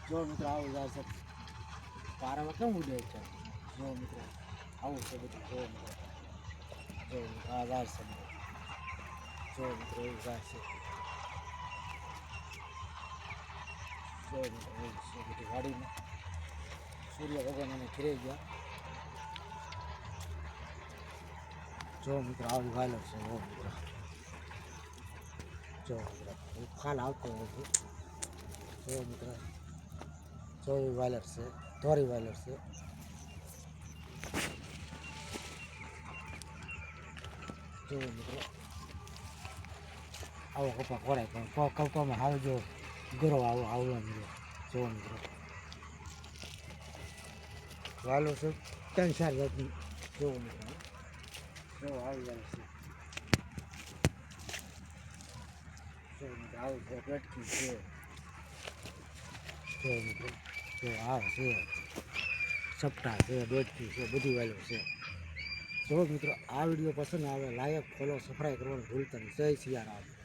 જો મિત્રો આવું જાય છે પારામાં કેમ ઉડે છે જો મિત્રો આવું છે બધું જો મિત્રો આ જાય છે જો મિત્રો એવું જાય છે જો મિત્રો એવું છે બધી વાડીમાં સૂર્ય ભગવાન એને ખીરાઈ ગયા જો મિત્રો આવું વાયલર છે જો મિત્રો ખાલ આવતો હોય છે જો મિત્રો ચોવી વાયલર છે ધોરી વાયલર છે જો મિત્રો આવો કપા ખોરાય પણ કપામાં હાવ જો ગરો આવવા મિત્રો જો મિત્રો વાલો છે 3-4 જાતની જો મિત્રો જો આવી જાય છે જો મિત્રો આવું છે પેટકી છે જો મિત્રો જો આ છે સપટા છે બેટકી છે બધી વાલો છે જો મિત્રો આ વિડીયો પસંદ આવે લાયક ફોલો સબસ્ક્રાઈબ કરવાનું ભૂલતા નહીં જય સિયારામ